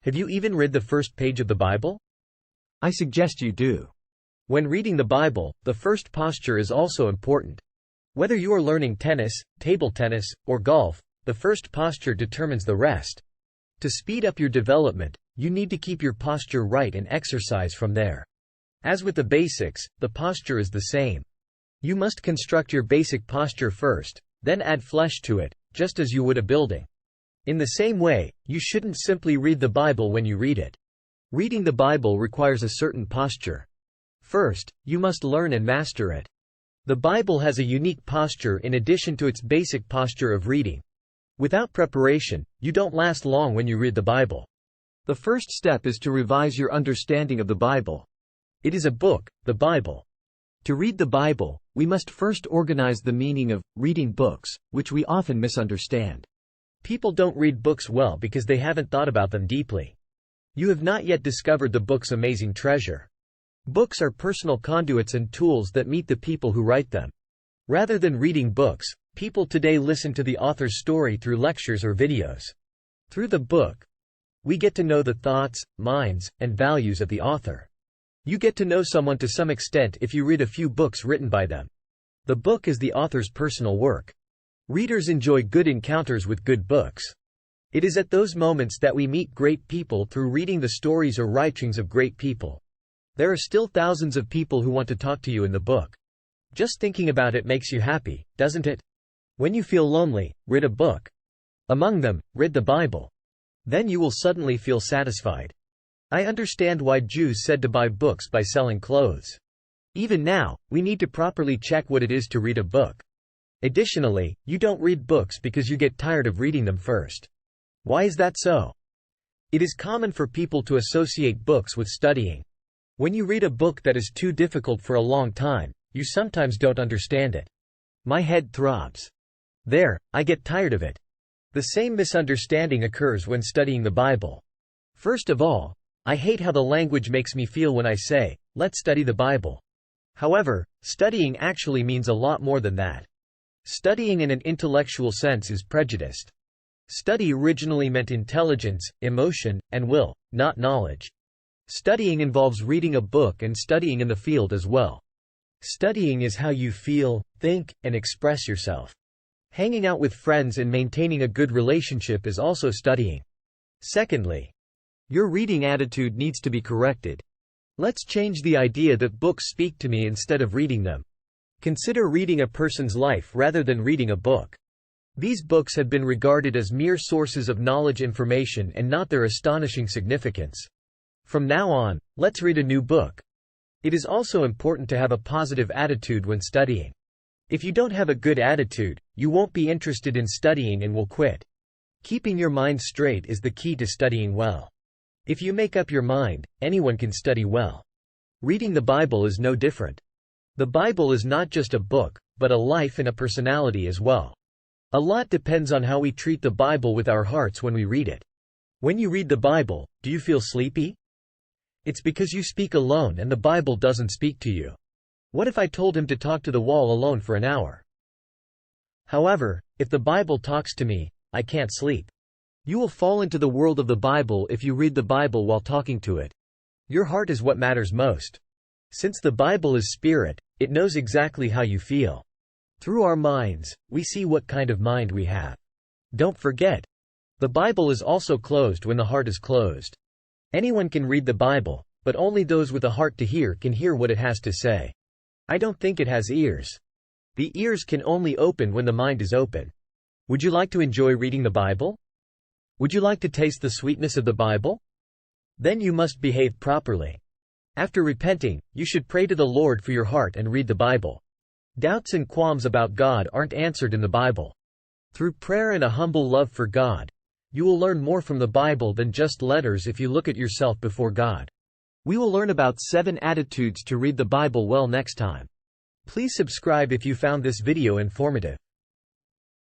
Have you even read the first page of the Bible? I suggest you do. When reading the Bible, the first posture is also important. Whether you are learning tennis, table tennis, or golf, the first posture determines the rest. To speed up your development, you need to keep your posture right and exercise from there. As with the basics, the posture is the same. You must construct your basic posture first, then add flesh to it, just as you would a building. In the same way, you shouldn't simply read the Bible when you read it. Reading the Bible requires a certain posture. First, you must learn and master it. The Bible has a unique posture in addition to its basic posture of reading. Without preparation, you don't last long when you read the Bible. The first step is to revise your understanding of the Bible. It is a book, the Bible. To read the Bible, we must first organize the meaning of reading books, which we often misunderstand. People don't read books well because they haven't thought about them deeply. You have not yet discovered the book's amazing treasure. Books are personal conduits and tools that meet the people who write them. Rather than reading books, people today listen to the author's story through lectures or videos. Through the book, we get to know the thoughts, minds, and values of the author. You get to know someone to some extent if you read a few books written by them. The book is the author's personal work. Readers enjoy good encounters with good books. It is at those moments that we meet great people through reading the stories or writings of great people. There are still thousands of people who want to talk to you in the book. Just thinking about it makes you happy, doesn't it? When you feel lonely, read a book. Among them, read the Bible. Then you will suddenly feel satisfied. I understand why Jews said to buy books by selling clothes. Even now, we need to properly check what it is to read a book. Additionally, you don't read books because you get tired of reading them first. Why is that so? It is common for people to associate books with studying. When you read a book that is too difficult for a long time, you sometimes don't understand it. My head throbs. There, I get tired of it. The same misunderstanding occurs when studying the Bible. First of all, I hate how the language makes me feel when I say, "Let's study the Bible." However, studying actually means a lot more than that. Studying in an intellectual sense is prejudiced. Study originally meant intelligence, emotion, and will, not knowledge. Studying involves reading a book and studying in the field as well. Studying is how you feel, think, and express yourself. Hanging out with friends and maintaining a good relationship is also studying. Secondly, your reading attitude needs to be corrected. Let's change the idea that books speak to me instead of reading them. Consider reading a person's life rather than reading a book. These books have been regarded as mere sources of knowledge information and not their astonishing significance. From now on, let's read a new book. It is also important to have a positive attitude when studying. If you don't have a good attitude, you won't be interested in studying and will quit. Keeping your mind straight is the key to studying well. If you make up your mind, anyone can study well. Reading the Bible is no different. The Bible is not just a book, but a life and a personality as well. A lot depends on how we treat the Bible with our hearts when we read it. When you read the Bible, do you feel sleepy? It's because you speak alone and the Bible doesn't speak to you. What if I told him to talk to the wall alone for an hour? However, if the Bible talks to me, I can't sleep. You will fall into the world of the Bible if you read the Bible while talking to it. Your heart is what matters most. Since the Bible is spirit, it knows exactly how you feel. Through our minds, we see what kind of mind we have. Don't forget, the Bible is also closed when the heart is closed. Anyone can read the Bible, but only those with a heart to hear can hear what it has to say. I don't think it has ears. The ears can only open when the mind is open. Would you like to enjoy reading the Bible? Would you like to taste the sweetness of the Bible? Then you must behave properly. After repenting, you should pray to the Lord for your heart and read the Bible. Doubts and qualms about God aren't answered in the Bible. Through prayer and a humble love for God, you will learn more from the Bible than just letters if you look at yourself before God. We will learn about 7 attitudes to read the Bible well next time. Please subscribe if you found this video informative.